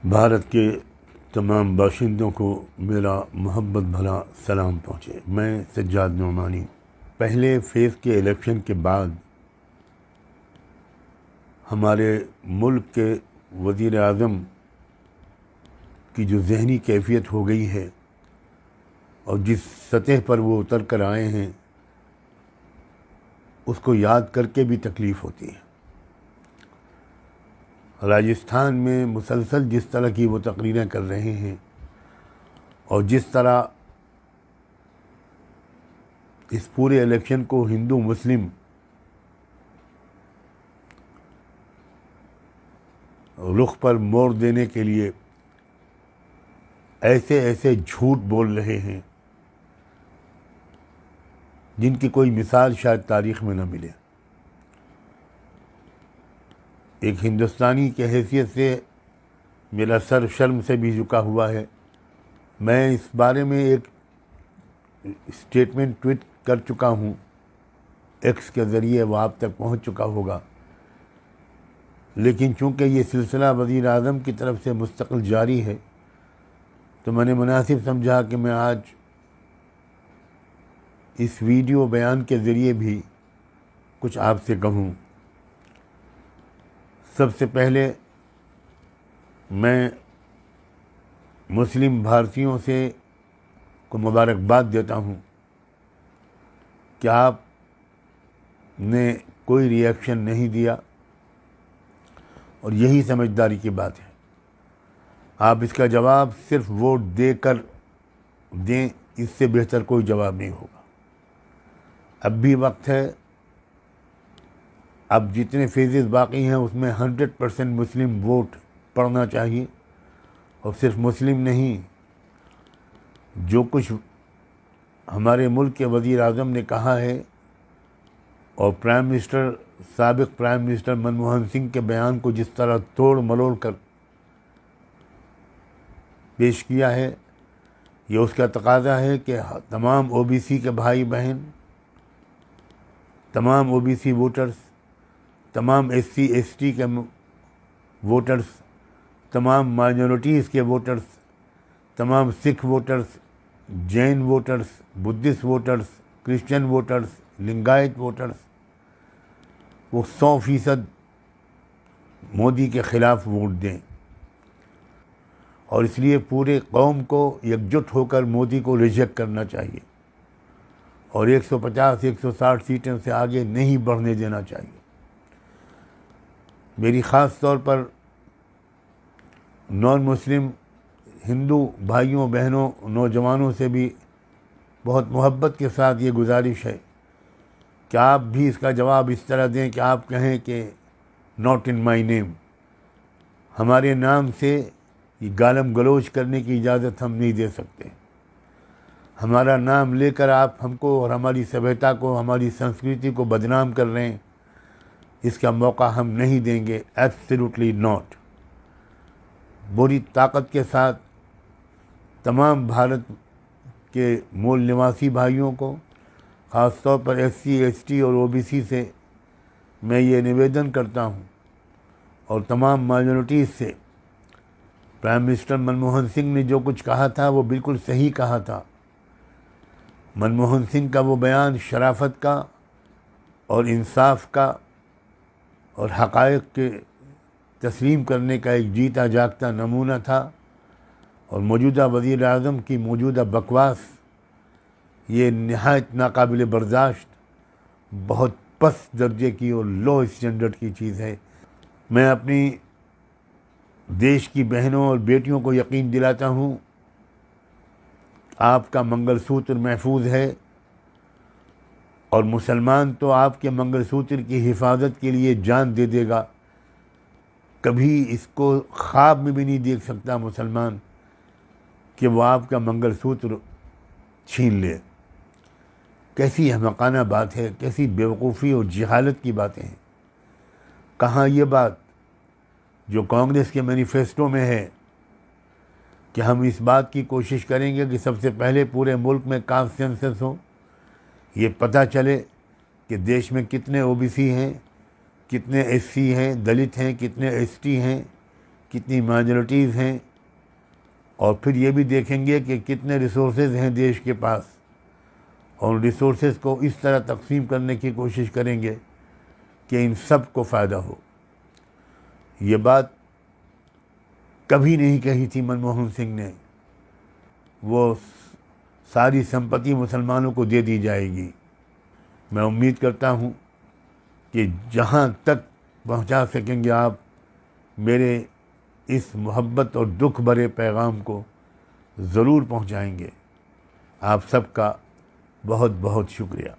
بھارت کے تمام باشندوں کو میرا محبت بھرا سلام پہنچے۔ میں سجاد نعمانی۔ پہلے فیز کے الیکشن کے بعد ہمارے ملک کے وزیر اعظم کی جو ذہنی کیفیت ہو گئی ہے اور جس سطح پر وہ اتر کر آئے ہیں، اس کو یاد کر کے بھی تکلیف ہوتی ہے۔ راجستھان میں مسلسل جس طرح کی وہ تقریریں کر رہے ہیں اور جس طرح اس پورے الیکشن کو ہندو مسلم رخ پر موڑ دینے کے لیے ایسے ایسے جھوٹ بول رہے ہیں جن کی کوئی مثال شاید تاریخ میں نہ ملے۔ ایک ہندوستانی کی حیثیت سے میرا سر شرم سے بھی جھکا ہوا ہے۔ میں اس بارے میں ایک اسٹیٹمنٹ ٹویٹ کر چکا ہوں، ایکس کے ذریعے وہ آپ تک پہنچ چکا ہوگا، لیکن چونکہ یہ سلسلہ وزیر اعظم کی طرف سے مستقل جاری ہے تو میں نے مناسب سمجھا کہ میں آج اس ویڈیو بیان کے ذریعے بھی کچھ آپ سے کہوں۔ سب سے پہلے میں مسلم بھارتیوں سے کو مبارکباد دیتا ہوں کہ آپ نے کوئی ری ایکشن نہیں دیا، اور یہی سمجھداری کی بات ہے۔ آپ اس کا جواب صرف ووٹ دے کر دیں، اس سے بہتر کوئی جواب نہیں ہوگا۔ اب بھی وقت ہے، اب جتنے فیزز باقی ہیں اس میں 100% مسلم ووٹ پڑنا چاہیے، اور صرف مسلم نہیں، جو کچھ ہمارے ملک کے وزیر اعظم نے کہا ہے اور سابق پرائم منسٹر منموہن سنگھ کے بیان کو جس طرح توڑ مروڑ کر پیش کیا ہے، یہ اس کا تقاضا ہے کہ تمام او بی سی کے بھائی بہن، تمام او بی سی ووٹرز، تمام ایس سی ایس ٹی کے ووٹرز، تمام مائنورٹیز کے ووٹرز، تمام Sikh voters, Jain voters, Buddhist voters, Christian voters, Lingayat voters, وہ 100% مودی کے خلاف ووٹ دیں، اور اس لیے پورے قوم کو یکجٹ ہو کر مودی کو ریجیکٹ کرنا چاہیے اور 150 160 سیٹوں سے آگے نہیں بڑھنے دینا چاہیے۔ میری خاص طور پر نان مسلم ہندو بھائیوں بہنوں نوجوانوں سے بھی بہت محبت کے ساتھ یہ گزارش ہے کہ آپ بھی اس کا جواب اس طرح دیں کہ آپ کہیں کہ ناٹ ان مائی نیم، ہمارے نام سے یہ گالم گلوچ کرنے کی اجازت ہم نہیں دے سکتے۔ ہمارا نام لے کر آپ ہم کو اور ہماری سبھیتا کو، ہماری سنسکرتی کو بدنام کر رہے ہیں، اس کا موقع ہم نہیں دیں گے، ایبسلیوٹلی ناٹ۔ بری طاقت کے ساتھ تمام بھارت کے مول نواسی بھائیوں کو، خاص طور پر ایس سی ایس ٹی اور او بی سی سے میں یہ نویدن کرتا ہوں، اور تمام مائنورٹیز سے، پرائم منسٹر منموہن سنگھ نے جو کچھ کہا تھا وہ بالکل صحیح کہا تھا۔ منموہن سنگھ کا وہ بیان شرافت کا اور انصاف کا اور حقائق کے تسلیم کرنے کا ایک جیتا جاگتا نمونہ تھا، اور موجودہ وزیر اعظم کی موجودہ بکواس یہ نہایت ناقابل برداشت، بہت پست درجے کی اور لو اسٹینڈرڈ کی چیز ہے۔ میں اپنی دیش کی بہنوں اور بیٹیوں کو یقین دلاتا ہوں، آپ کا منگل سوتر محفوظ ہے، اور مسلمان تو آپ کے منگل سوتر کی حفاظت کے لیے جان دے دے گا۔ کبھی اس کو خواب میں بھی نہیں دیکھ سکتا مسلمان کہ وہ آپ کا منگل سوتر چھین لے۔ کیسی احمقانہ بات ہے، کیسی بیوقوفی اور جہالت کی باتیں ہیں۔ کہاں یہ بات جو کانگریس کے مینیفیسٹو میں ہے کہ ہم اس بات کی کوشش کریں گے کہ سب سے پہلے پورے ملک میں کاسٹ سینسس ہو، یہ پتہ چلے کہ دیش میں کتنے او بی سی ہیں، کتنے ایس سی ہیں، دلت ہیں، کتنے ایس ٹی ہیں، کتنی مائنورٹیز ہیں، اور پھر یہ بھی دیکھیں گے کہ کتنے ریسورسز ہیں دیش کے پاس، اور ریسورسز کو اس طرح تقسیم کرنے کی کوشش کریں گے کہ ان سب کو فائدہ ہو۔ یہ بات کبھی نہیں کہی تھی منموہن سنگھ نے، وہ ساری سمپتی مسلمانوں کو دے دی جائے گی۔ میں امید کرتا ہوں کہ جہاں تک پہنچا سکیں گے آپ میرے اس محبت اور دکھ بھرے پیغام کو ضرور پہنچائیں گے۔ آپ سب کا بہت بہت شکریہ۔